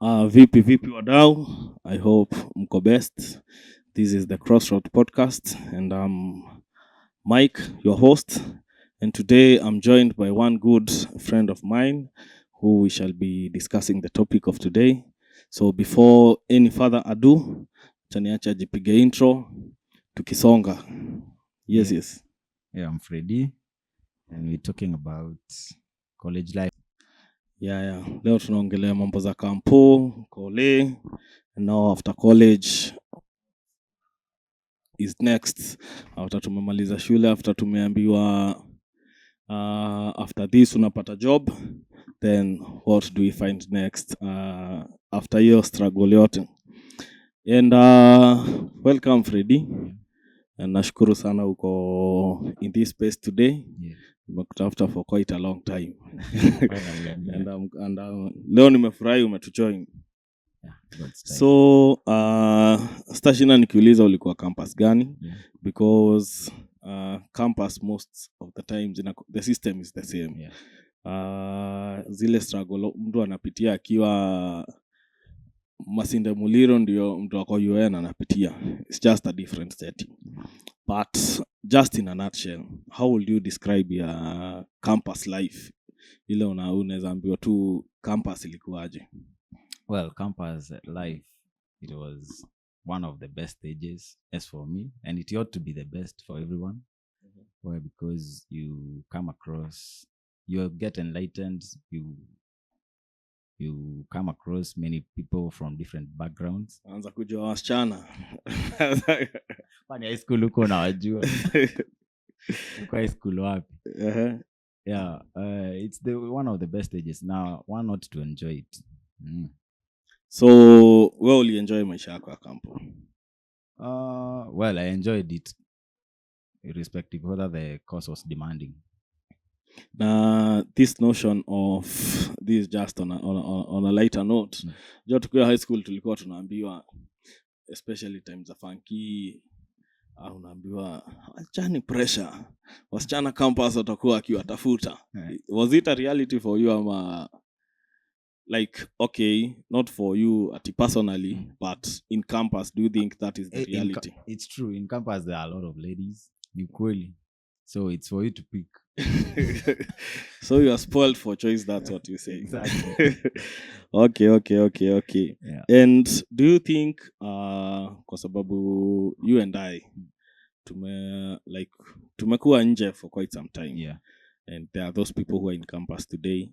Vipi wadau. I hope mko best. This is the Crossroad podcast and I'm Mike, your host. And today I'm joined by one good friend of mine who we shall be discussing the topic of today. So before any further ado, chaniacha jipige intro tukisonga. Yes. Yeah, I'm Freddy, and we're talking about college life. Yeah. Leo tunaongelea mambo za kampo, kole, and now after college is next. After tumemaliza shule, after tumeambiwa after this unapata job, then what do we find next after hiyo struggle yote. And welcome Freddy. And nashukuru sana uko in this space today. Nimekutafuta for quite a long time. and leo nimefurahi umetujoin. So stashina nikiuliza ulikuwa campus gani? Because campus most of the times the system is the same. Zile struggle mtu anapitia akiwa Masinde Muliro ndio mtu wako UN anapitia. It's just a different setting. But just in a nutshell, how would you describe your campus life? Ile unaweza ambiwa tu campus ilikuwaje? Well, campus life, it was one of the best stages as for me, and it ought to be the best for everyone. Why? Because you come across, you get enlightened, you come across many people from different backgrounds. Anza kujua wasichana. Kwani high school uko unawajua? Uko high school wapi? Yeah, it's one of the best stages. Now, why not to enjoy it? So, wewe ulienjoy maisha yako ya kampo? Well, I enjoyed it irrespective of whether the course was demanding. This notion of this just on a lighter note. Jua tukiwa high school tulikuwa tunaambiwa, especially times za funky, unaambiwa achani pressure, wasichana campus watakuwa akiwatafuta. Was it a reality for you ama like, okay, not for you personally, but in campus, do you think that is the reality? It's true. In campus, there are a lot of ladies. Equally. So it's for you to pick. So you are spoiled for choice, that's what you say. Exactly. Okay. Yeah. And do you think, kwa sababu you and I, tumekuwa nje for quite some time. Yeah. And there are those people who are in campus today.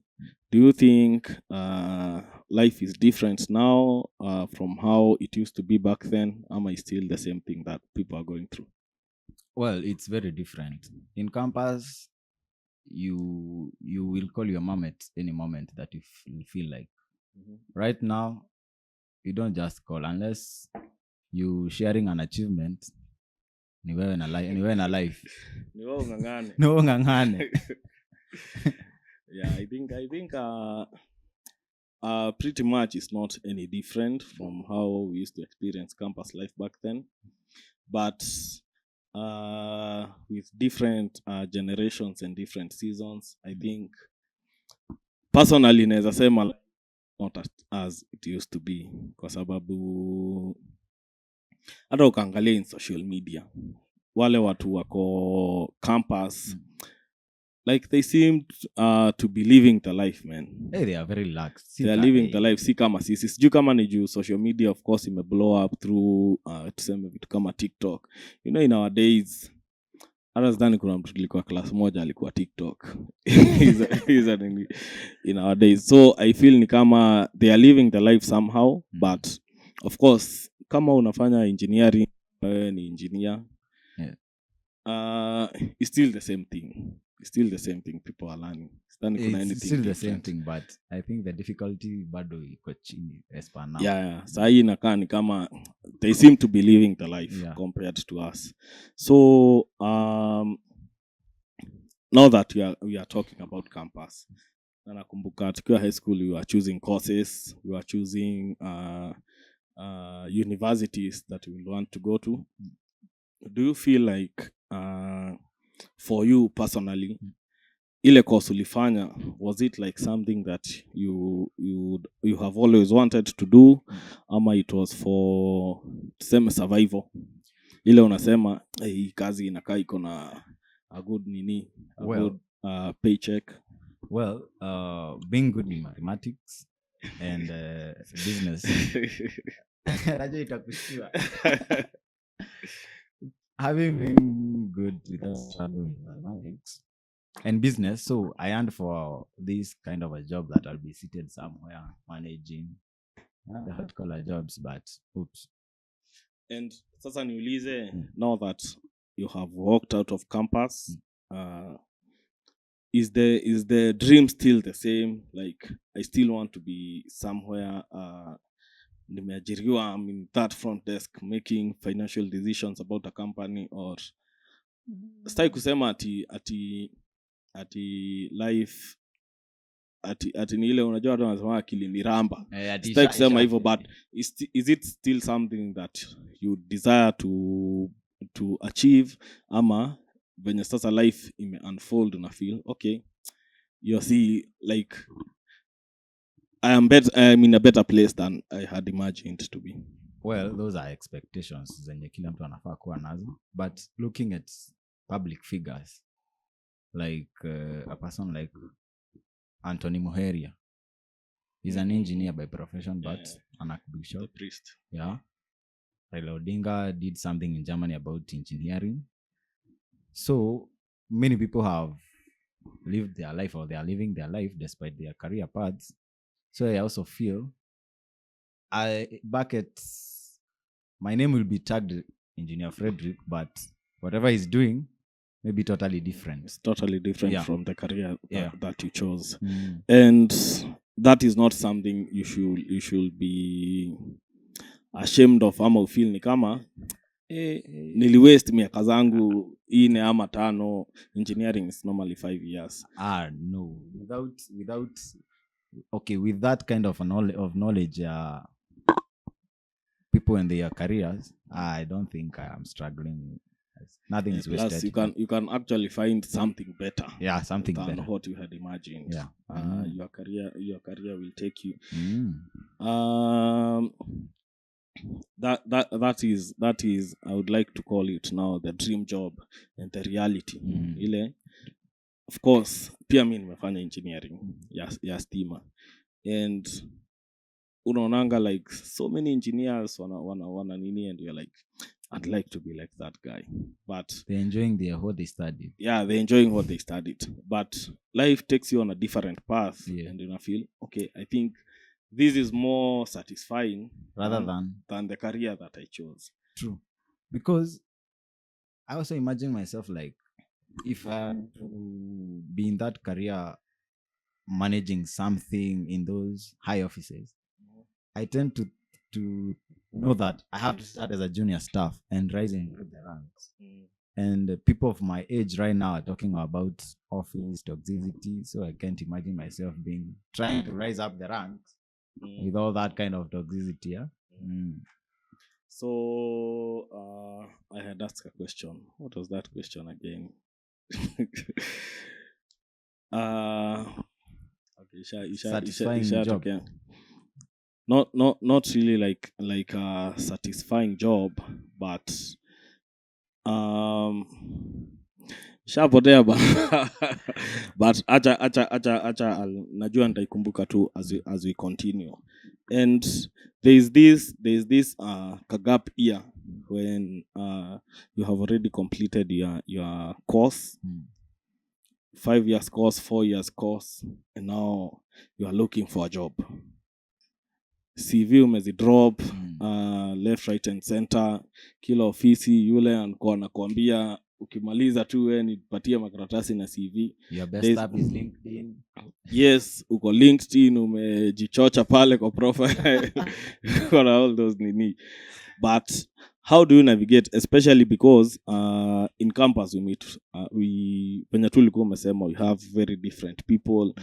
Do you think life is different now from how it used to be back then? Am I still the same thing that people are going through? Well, it's very different. In campus, you will call your mom at any moment that you feel like. Right now, you don't just call unless you sharing an achievement. Ni wewe na life. Ni wewe ungangane. No ungangane. Yeah, I think pretty much it's not any different from how we used to experience campus life back then, but with different generations and different seasons, I think personally naweza sema not as it used to be, kwa sababu hata ukaangalia in social media wale watu wako campus, like they seemed to be living the life, man. Hey, they are very relaxed. They are living the life, si kama sisi. Sijui kama ni juu social media of course ime blow up through tuseme vitu kama TikTok. You know, in our days, hata sidhani kuna mtu tulikuwa class moja alikuwa TikTok. In our days. So I feel ni kama they are living the life somehow, but of course kama unafanya engineering, ni engineer, it's still the same thing. It's still the same thing people are learning. It's still the same thing, but I think the difficulty bado iko chini as per now. Yeah. Sahi inakaa ni kama they seem to be living the life compared to us. So now that we are talking about campus, na nakumbuka tukiwa high school we were choosing courses, we were choosing universities that we want to go to. Do you feel like for you personally, ile course ulifanya, was it like something that you have always wanted to do, ama it was for tuseme survival, ile unasema hii kazi inakaa iko na a good nini, a good paycheck? Well, being good in mathematics and business najua itakushtua. Having been good without struggling in mathematics and business, so I yearned for this kind of a job that I'll be seated somewhere managing the hot collar jobs, but oops. And sasa niulize, now that you have walked out of campus, is the dream still the same? Like, I still want to be somewhere, nimeajiriwa, I'm in that front desk making financial decisions about a company, or sitaki kusema ati life ati ni ile unajua watu wanasema akili ni ramba. Sitaki kusema hivyo, but is it still something that you desire to achieve, ama venye sasa life ime unfold na feel okay, you see like I'm in a better place than I had imagined to be? Well, those are expectations zenye kila mtu anafaa kuwa nazo, but looking at public figures like a person like Anthony Muheria, he's an engineer by profession, but an archbishop, the priest. Yeah. Raila Odinga did something in Germany about engineering. So many people have lived their life, or they are living their life despite their career paths. So I also feel my name will be tagged Engineer Frederick, but whatever he's doing may be totally different. It's totally different from the career that you chose. Mm. And that is not something you should be ashamed of, ama ufeel ni kama niliwaste miaka zangu 4 ama 5. Engineering is normally 5 years. No, without okay, with that kind of knowledge, people in their careers, I don't think I am struggling. Nothing is wasted. Plus you can actually find something better. Yeah, something than better. what you had imagined. Yeah. Your career will take you. That is I would like to call it now the dream job and the reality. Ile, of course, pia mimi nimefanya engineering ya stima, and unaonanga like so many engineers wana nini, and you're like, I'd like to be like that guy, but they're enjoying what they studied. Yeah, they're enjoying what they studied, but life takes you on a different path, and you feel okay, I think this is more satisfying rather than the career that I chose. True, because I also imagine myself like, if I had to be in that career managing something in those high offices, I tend to know that I have to start as a junior staff and rising through the ranks. And people of my age right now are talking about office toxicity, so I can't imagine myself trying to rise up the ranks with all that kind of toxicity. Yeah. So I had asked a question. What was that question again? Okay, satisfying job. Okay. Not really like a satisfying job, but shapotea but acha najua nitaikumbuka tu as we continue. And there's this kagap year when you have already completed your course, 5 years course, 4 years course, and now you are looking for a job. CV umezidrop left, right and center, kila ofisi yule anakuambia ukimaliza tu wewe nipatie makaratasi na CV. Your best app is LinkedIn. Yes, uko LinkedIn, umejichocha pale kwa profile for all those nini. But how do you navigate, especially because in campus when tulikuwa umesema we have very different people,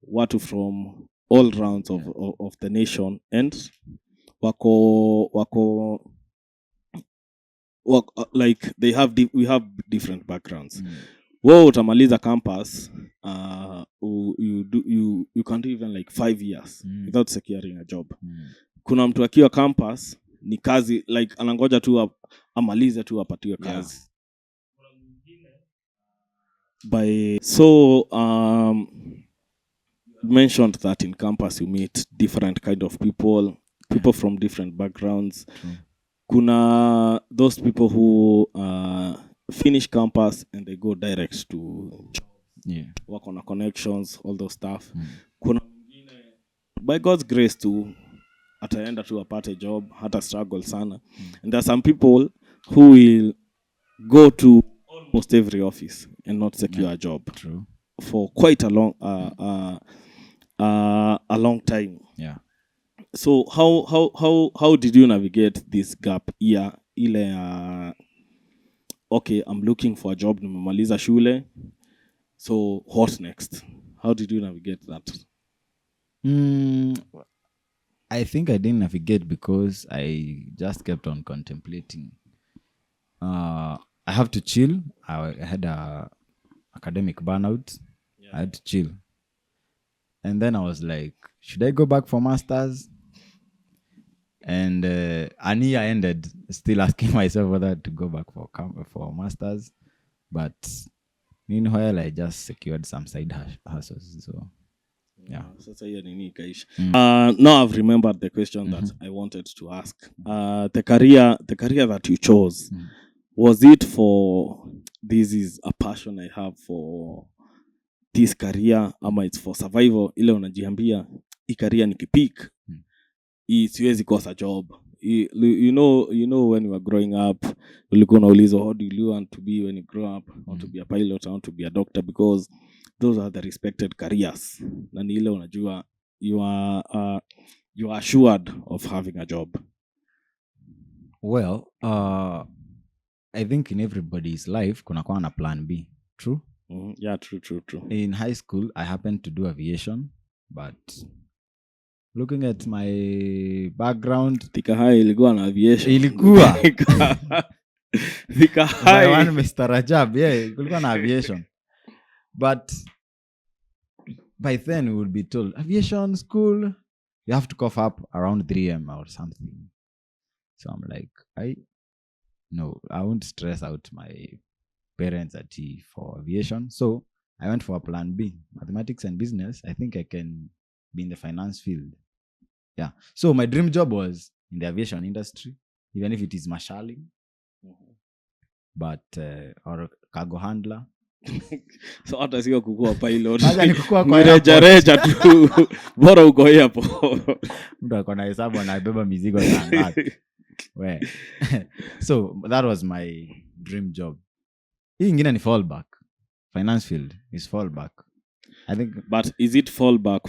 watu from all rounds of the nation, and wako like we have different backgrounds. wewe utamaliza campus you can't do even like 5 years without securing a job. Kuna mtu akiwa campus ni kazi like anangoja tu amalize tu apatiwe kazi. So mentioned that in campus you meet different kind of people from different backgrounds. Kuna those people who finish campus and they go direct to work on connections, all those stuff. Kuna mwingine by God's grace to ataenda tu apate job, hata struggle sana. And there are some people who will go to almost every office and not secure a job. True. For quite a long time. Yeah. So how did you navigate this gap here? Ile okay, I'm looking for a job, nimemaliza shule. So what next? How did you navigate that? I think I didn't navigate because I just kept on contemplating. I have to chill. I had a academic burnout. I had to chill. And then I was like, should I go back for masters? And a year ended still asking myself whether to go back for masters. But meanwhile, I just secured some side hustles. So yeah. Now I've remembered the question that I wanted to ask. The career that you chose, was it for this is a passion I have for this career, ama it's for survival? Ile unajiambia hii career nikipick siwezi kosa job. You know when you were growing up, ulikuwa unaulizwa what do you want to be when you grow up? I want to be a pilot, I want to be a doctor, because those are the respected careers. Na ni ile unajua you are assured of having a job. Well, I think in everybody's life kuna kuwa na plan B. True? Yeah, true. In high school, I happened to do aviation, but looking at my background, Thika High ilikuwa na aviation. Ilikuwa. Thika High. One Mr. Rajab, kulikuwa na aviation. But by then we would be told, aviation school, you have to cough up around 3 a.m. or something. So I'm like, I won't stress out my parents for aviation. So I went for a plan B, mathematics and business. I think I can be in the finance field. Yeah. So my dream job was in the aviation industry, even if it is marshalling, but or cargo handler. So hata sio kukua pilot. Hata ni kukua kwa reja tu. Bora uko hapo. Mtu akona hesabu anabeba mizigo za ngapi. So that was my dream job. Hii ingine ni fallback. Finance field is fallback. I think. But is it fallback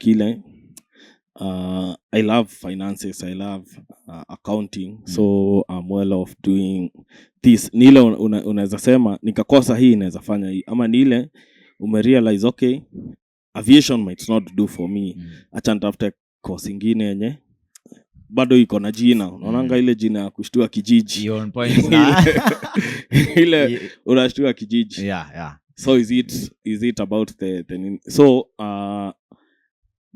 ile? I love finances, I love accounting, so I'm well off doing this. Nile unaweza sema nikakosa hii inaweza fanya hii, ama nile umerealize okay, aviation might not do for me, acha nitafute course ingine yenye bado iko na jina. Unaonanga ile jina ya kushtua kijiji. On point na. Ile unashtua kijiji. Yeah. So is it about the so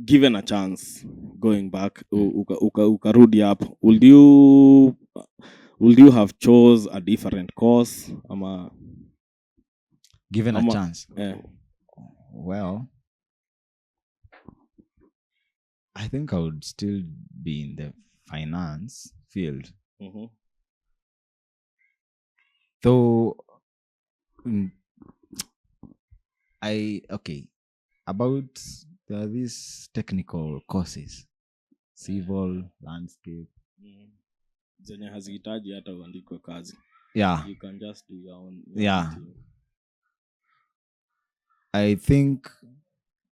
given a chance going back, ukarudi hapo, would you have chose a different course ama given a chance? Well, I think I would still be in the finance field. Though about these technical courses, civil, landscape, zenye hazihitaji hata uandikwe kazi. Yeah. You can just do your own. Yeah. I think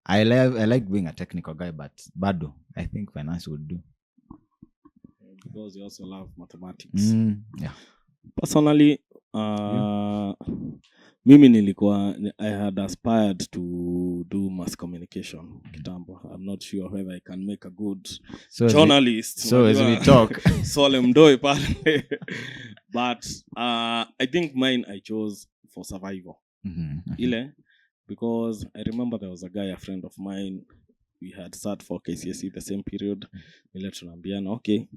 I like being a technical guy, but bado, I think finance would do. Because you also love mathematics. Yeah. Personally, mimi nilikuwa, I had aspired to do mass communication kitambo. I'm not sure whether I can make a good journalist. So as we talk. Sole mdoi pale. But I think mine I chose for survival. Okay. Ile, because I remember there was a guy, a friend of mine, we had sat for KCSE the same period. Ile tunaambiana, okay,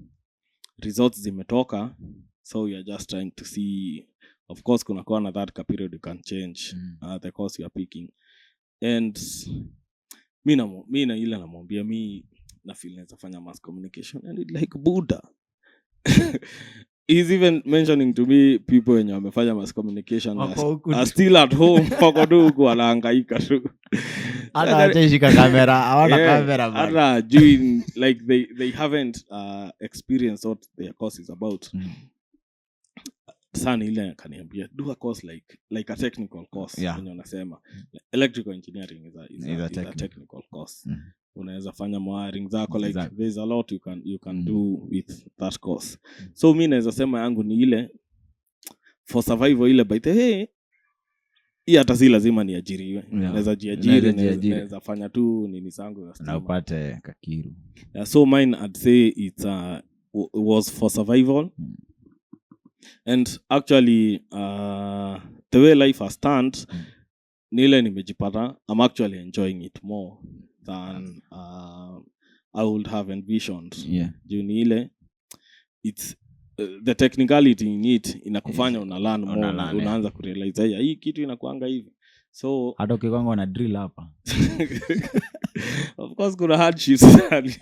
results zimetoka, so we are just trying to see, of course kunakuwa na that period you can change the course you are picking. And mi na ile namwambia mi na feel naweza fanya mass communication, and it like Buddha. He's even mentioning to me people wenye wamefanya mass communication are still at home wako tu huku wanahangaika tu. Hata hawajashika kamera, hawana kamera bana. Hata doing like they haven't experienced what their course is about. Sana ile akaniambia do a course like a technical course. Wenye unasema electrical engineering is a technical course. Unaweza fanya wiring zako, like there's a lot you can do with that course. So mi naweza sema yangu ni ile for survival, ile by the way hii hata si lazima niajiriwe. Naweza jiajiri, naweza fanya tu nini zangu na upate kakiru. So mine I'd say it was for survival. And actually the way life has turned, nile nimejipata I'm actually enjoying it more than I would have envisioned. Juu ni ile it's the technicality in it inakufanya unalearn more, unaanza kurealize hii kitu inakuanga hivi. So hata ukikwanga na drill hapa of course kuna hardships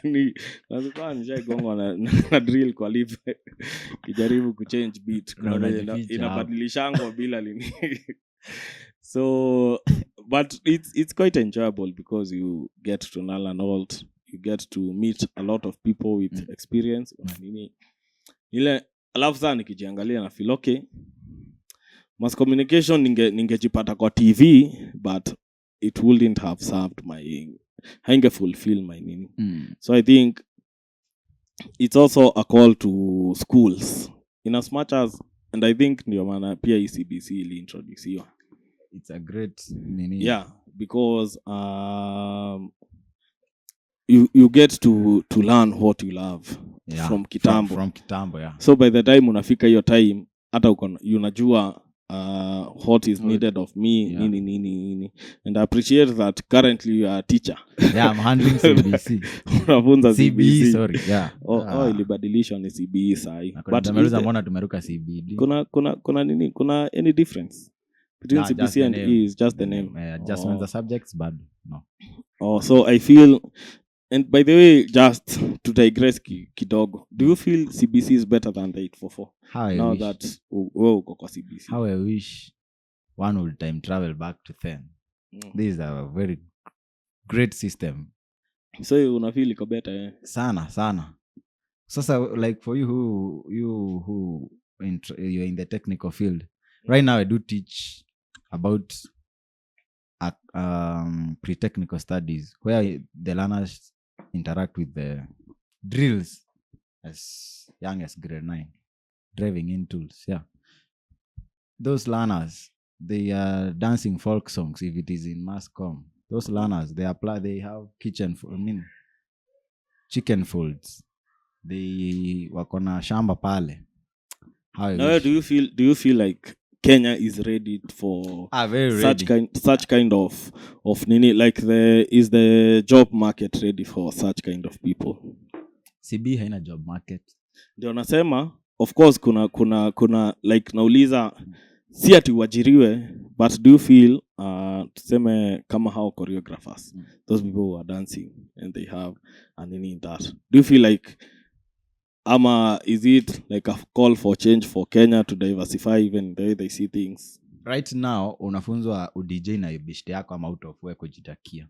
ni nazikuwa nishaigonga na drill kwa live kijaribu kuchange beat inabadilishangwa bila lini. So but it's quite enjoyable because you get to learn a lot, you get to meet a lot of people with experience nini ile. Alafu sana nikijiangalia na feel okay, mass communication ningejipata kwa TV, but it wouldn't have served hainge fulfill my nini. So I think it's also a call to schools in as much as, and I think ndio maana pia CBC ili introduce. It's a great nini. Because you get to learn what you love from kitambo. From kitambo, So by the time unafika hiyo time hata unajua what is needed of me, nini. And I appreciate that currently you are a teacher. I'm handling CBC. Unafunza CBC. Sorry. Ilibadilishwa ni CBE sahi. But mbona tumeruka CBD? Kuna nini? Kuna any difference between CBC and E? Is just the name. Adjustments the subjects, but no. So I feel, and by the way, just to digress kidogo, do you feel CBC is better than the 844? Now that uko kwa CBC. How I wish one would time travel back to then. This is a very great system. So una feel iko better Sana. Sasa like for you who you're in the technical field. Right now I do teach about pre-technical studies where the learners interact with the drills as young as grade 9, driving in tools. Those learners, they are dancing folk songs if it is in mass comm. Those learners, they have chicken folds. They wako na shamba pale. Now do you feel like Kenya is ready for such kind of nini, like is the job market ready for such kind of people? CB haina job market. Ndio nasema, of course kuna like nauliza si ati uajiriwe, but do you feel tuseme kama how choreographers, those people who are dancing and they have and nini in that, do you feel like ama is it like a call for change for Kenya to diversify even the way they see things? Right now unafunzwa udj na ibishte yako ama out of work kujitakia.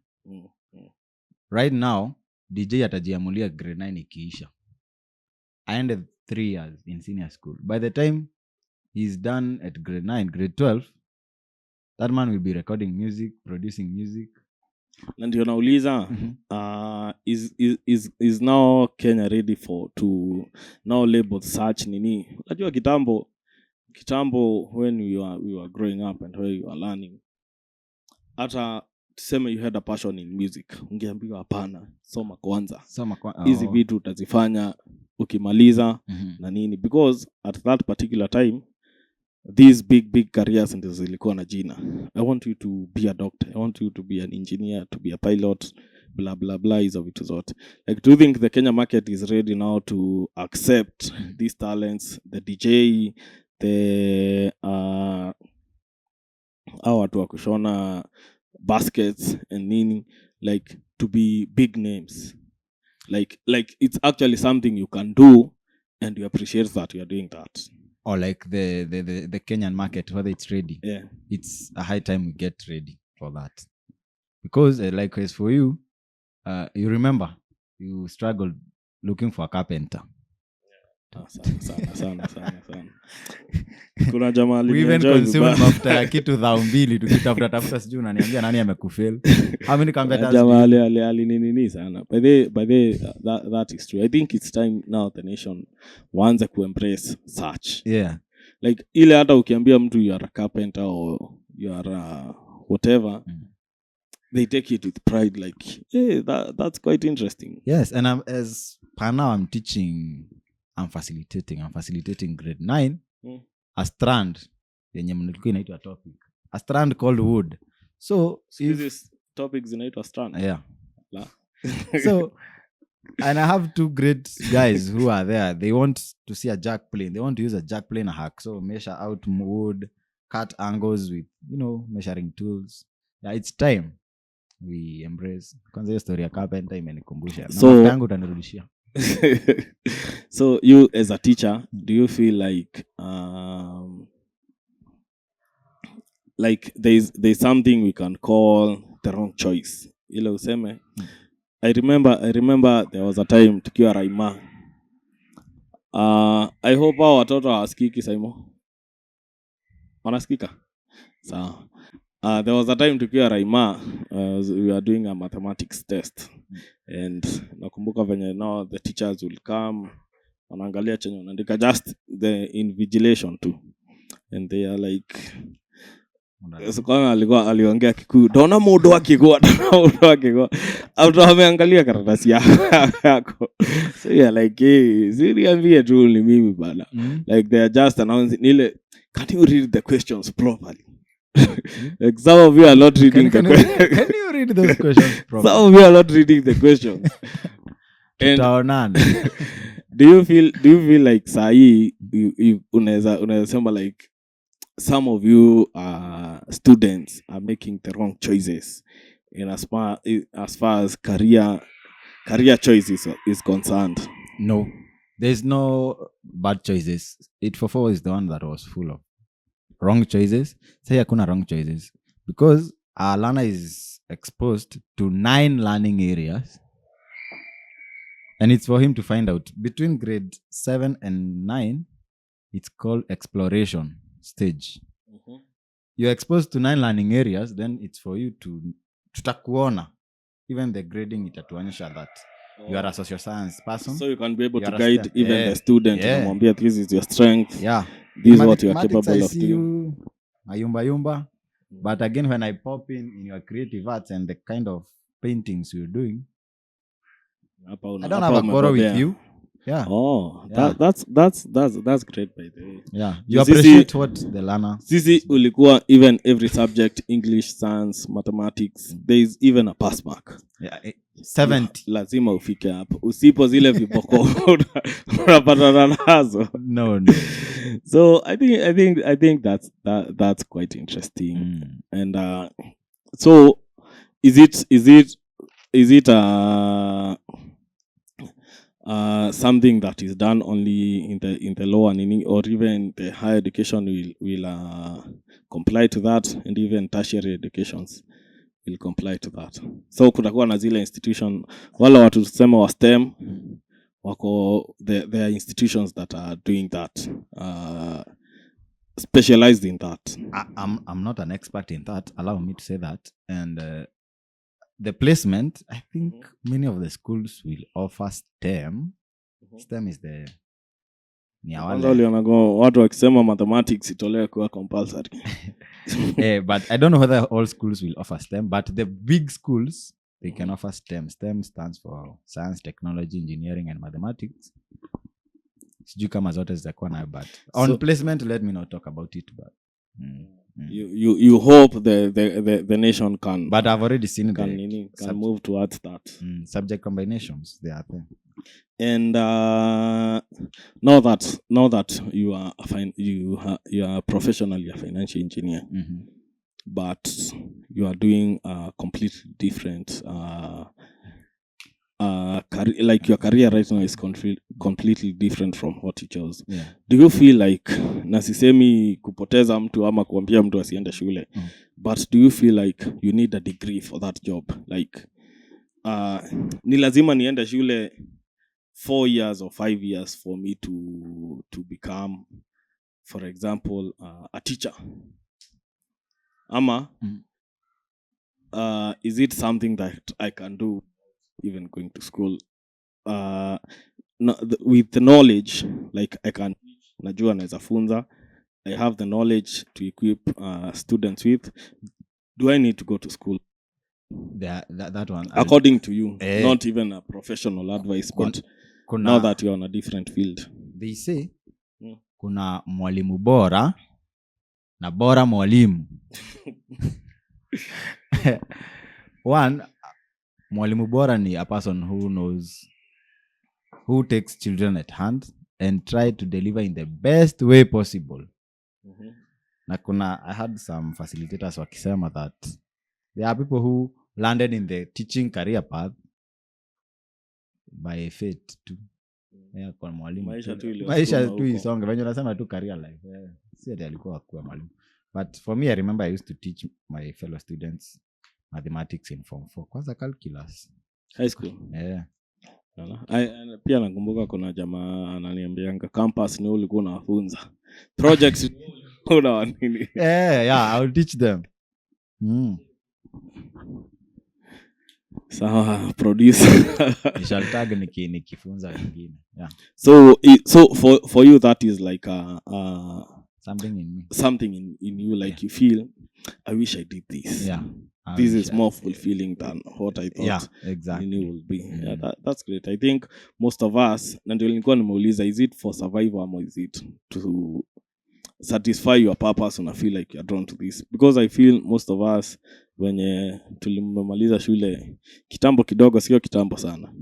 Right now DJ atajiamulia grade 9 ikiisha. I ended 3 years in senior school. By the time he's done at grade 9, grade 12, that man will be recording music, producing music. Na ndio nauliza is now Kenya ready to now label such nini? Unajua kitambo when we were growing up and when you were learning, hata tuseme you had a passion in music, ungeambiwa hapana, soma kwanza. Hizi vitu utazifanya ukimaliza na nini, because at that particular time these big careers ndio zilikuwa na jina. I want you to be a doctor, I want you to be an engineer, to be a pilot, blah blah blah, hizo vitu zote. Like, do you think the Kenya market is ready now to accept these talents, the DJ, the watu wa kushona baskets and nini, like to be big names, like it's actually something you can do and you appreciate that you are doing that? Or like the Kenyan market, whether it's ready. Yeah, it's a high time we get ready for that, because likewise for you, you remember you struggled looking for a carpenter. sana. Kuna jamaa We even alinienjoy consumed vibaya. mafuta ya kitu 2,000 tukitafuta sijui unaniambia nani amekufail. How many carpenters Jamaa do you- alinini sana. By the that is true. I think it's time now the nation waanze kuembrace such. Yeah. Like ile hata ukiambia mtu you are a carpenter or you are a whatever, they take it with pride, like, hey, that's quite interesting. Yes, and as per now I'm facilitating grade 9 a strand yenye mlikuwa inaitwa topic, a strand called wood. So This topic zinaitwa strand. Yeah. La. So and I have 2 great guys who are there. They want to see a jack plane. They want to use a jack plane hack. So measure out wood, cut angles with, measuring tools. Yeah, it's time we embrace. Kwanza hiyo story ya carpenter imenikumbusha. So yangu utanirudishia. So you as a teacher, do you feel like there's something we can call the wrong choice? Ile useme. I remember there was a time tukiwa Raima. I hope hao watoto hawasikiki Saimo. Wanasikika? Sawa. There was a time tukiwa Raima, we were doing a mathematics test, and nakumbuka venye now the teachers will come, wanaangalia chenye wanaandika, just the invigilation too, and they are like, so kama aliongea Kikuyu, dona mudo akigwa after ameangalia karatasi yako, so yeah, like, hey, siriambie tu ni mimi bana. Like they are just announcing ile, can you read the questions properly? Like some of you are not reading the questions. Can you read those questions properly? Some of you are not reading the questions. And do you feel like sahi unaweza sema like some of you students are making the wrong choices in as far as career choices is concerned? No, there's no bad choices. 844 is the one that was full of wrong choices. Say hakuna wrong choices because our learner is exposed to 9 learning areas, and it's for him to find out. Between grade 7 and 9, it's called exploration stage. You're exposed to 9 learning areas, then it's for you to tutakuona. Even the grading itatuonyesha that you are a social science person, so you can be able You to are a guide even the student. Yeah. Unamwambia this is your strength. Yeah. This is what you are capable I of see doing. you ayumba. But again, when I pop in your creative arts and the kind of paintings you're doing, I don't have a quarrel with you. Yeah. Oh, Yeah. that's great, by the way. Yeah. You Sisi- appreciate what the learner. Sisi ulikuwa even every subject, English, science, mathematics, there is even a pass mark. Yeah. 70. Lazima ufike hapo. Usipo zile viboko unapatana nazo. No. So I think that's quite interesting. And so is it something that is done only in the lower learning, or even the higher education will comply to that, and even tertiary educations will comply to that? So kutakuwa na zile institution, wala watu tusema wa STEM wako, there are institutions that are doing that, specialized in that. I'm not an expert in that. Allow me to say that. And the placement, I think many of the schools will offer STEM. STEM is the Kwanza ulionago watu wakisema mathematics itolewe kuwa compulsory. But I don't know whether all schools will offer STEM, but the big schools, they can offer STEM. STEM stands for science, technology, engineering, and mathematics. sijui kama zote zitakuwa nayo, but on placement let me not talk about it, but you hope the nation can, but I've already seen can move towards that. Subject combinations, they are there. And now that you are you are professionally a financial engineer, but you are doing a completely different career, like your career right now is completely different from what you chose. Do you feel like, na sisemi kupoteza mtu ama kuambia mtu asiende shule, but do you feel like you need a degree for that job? Like ni lazima niende shule 4 years or 5 years for me to become, for example, a teacher? Ama is it something that I can do even going to school with the knowledge, like I can, najua naweza funza, I have the knowledge to equip students with. Do I need to go to school? That one, according to you, not even a professional advice, but now that you're on a different field. They say kuna mwalimu bora na bora mwalimu. One, mwalimu bora ni a person who takes children at hand and try to deliver in the best way possible. Na kuna, I had some facilitators wakisema that there are people who landed in the teaching career path by fate too. Kwa mwalimu Maisha tu isonge venye unasema tu career life. Si ati alikuwa kwa mwalimu, but for me I remember I used to teach my fellow students mathematics in form 4, kwanza calculus high school. Pia nakumbuka kuna jamaa ananiambianga campus ni ulikuwa unafunza projects una nini. I will teach them. Sawa, producer. Nishaltag nikifunza wengine. So for you that is like something in me. Something in you, like you feel, I wish I did this. This is more fulfilling than what I thought exactly would be. That's great. I think most of us, na ndio nilikuwa nimeuliza, is it for survival or is it to satisfy your purpose and feel like you're drawn to this? Because I feel most of us wenye tulimaliza shule kitambo kidogo, sio kitambo sana,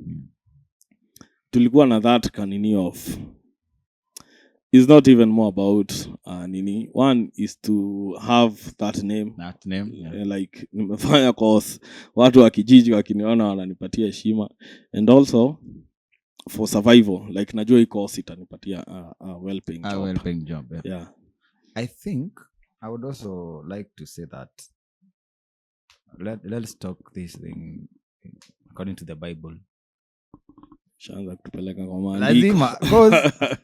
tulikuwa na that kanini of, it's not even more about nini. One is to have that name. Like nimefanya course, watu wa kijiji wakiniona wananipatia heshima, and also for survival, like najua hii course itanipatia a well-paying job. Yeah. I think I would also like to say that let's talk this thing according to the Bible. Shaanza kutupeleka kwa maandiko. Lazima, because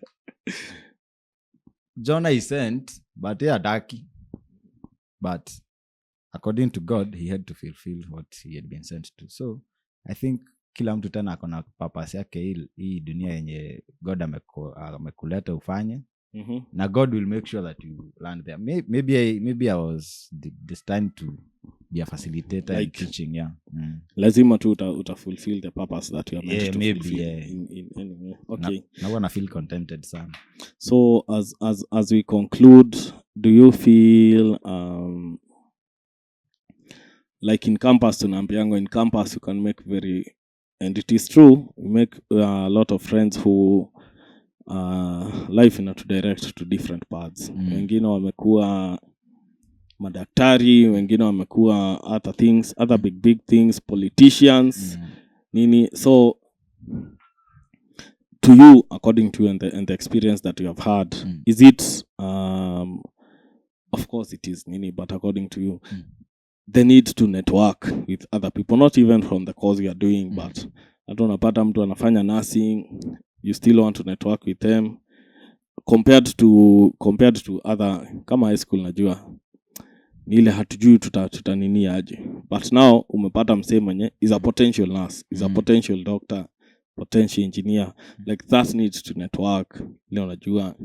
Jonah is sent, but he hataki. But according to God, he had to fulfill what he had been sent to. So I think kila mtu tena akona purpose yake hii dunia yenye God amekuleta ufanye. Na God will make sure that you land there. Maybe I was destined to be a facilitator, like, in teaching. Lazima tu uta-fulfill the purpose that you are meant to fulfill. In anyway. Okay. Now I feel contented, son. So as we conclude, do you feel like in campus, tunaambiango in campus you can make and it is true, you make a lot of friends who life to direct to different paths. Wengine wamekuwa madaktari, wengine wamekuwa other big things, politicians, nini. So to you, according to you and the experience that you have had, is it of course it is nini, but according to you, the need to network with other people, not even from the course you are doing, but hata unapata mtu anafanya nursing, you still want to network with them compared to other, kama high school najua ni ile hatujui tutanini aje, but now umepata msee mwenye is a potential nurse, is a potential doctor, potential engineer, like that needs to network ile unajua,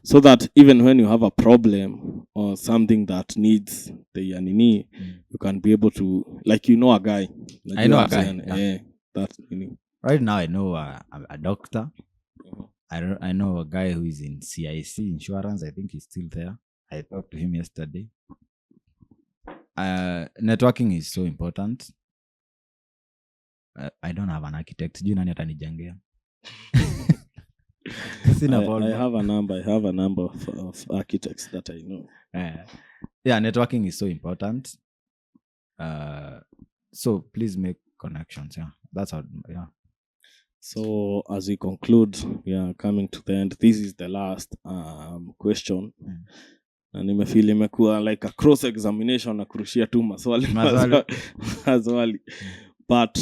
so that even when you have a problem or something that needs the nini, you can be able to, like, a guy. I know a guy. That nini. Right now I know a doctor. I know a guy who is in CIC insurance. I think he's still there. I talked to him yesterday. Networking is so important. I don't have an architect. Sijui nani atanijengea. I have a number of architects that I know. Yeah, networking is so important. So please make connections. Yeah, that's how. Yeah. So as we conclude, we are coming to the end. This is the last question. Na nimefeel imekuwa like a cross examination na kurushia tu maswali. But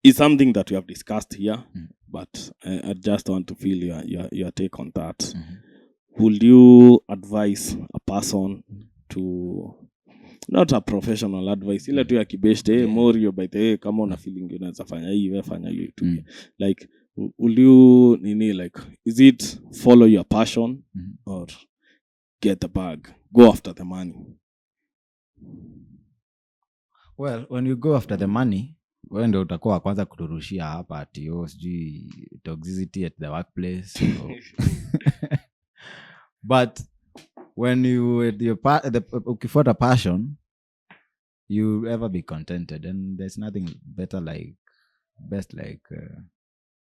it's something that we have discussed here, but I just want to feel your take on that. Would you advise a person to, not a professional advice, ile tu ya kibeshte, Morio by the way, kama una feeling unaweza fanya hii, fanya hiyo tu. Like, will you like, is it follow your passion or get the bag, go after the money? Well, when you go after the money, wewe ndio utakuwa kwanza kuturushia hapa ati sijui toxicity at the workplace. But when ukifuata passion, you ever be contented, and there's nothing better like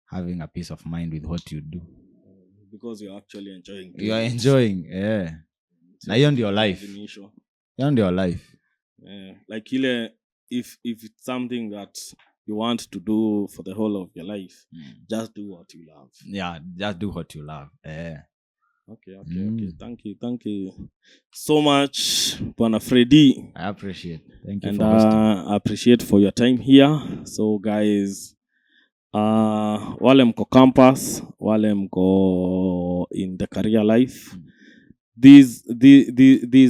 having a peace of mind with what you do, because you're actually enjoying. You are enjoying, yeah. Na hiyo ndio life. Hiyo ndio life. Yeah. Like if it's something that you want to do for the whole of your life, just do what you love. Yeah, just do what you love. Yeah. Okay. Thank you so much, Bwana Freddy. I appreciate. Thank you and for hosting. I appreciate for your time here. So guys, wale mko campus, wale mko in the career life, these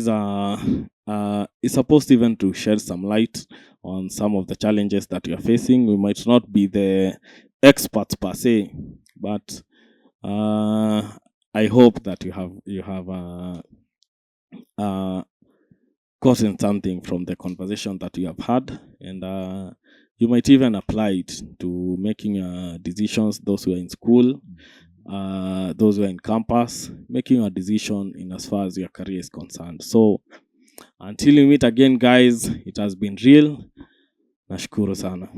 are is supposed even to shed some light on some of the challenges that you are facing. We might not be the experts per se, but I hope that you have gotten something from the conversation that you have had, and you might even apply it to making decisions. Those who are in school, those who are in campus, making a decision in as far as your career is concerned. So until we meet again, guys, it has been real. Nashukuru sana.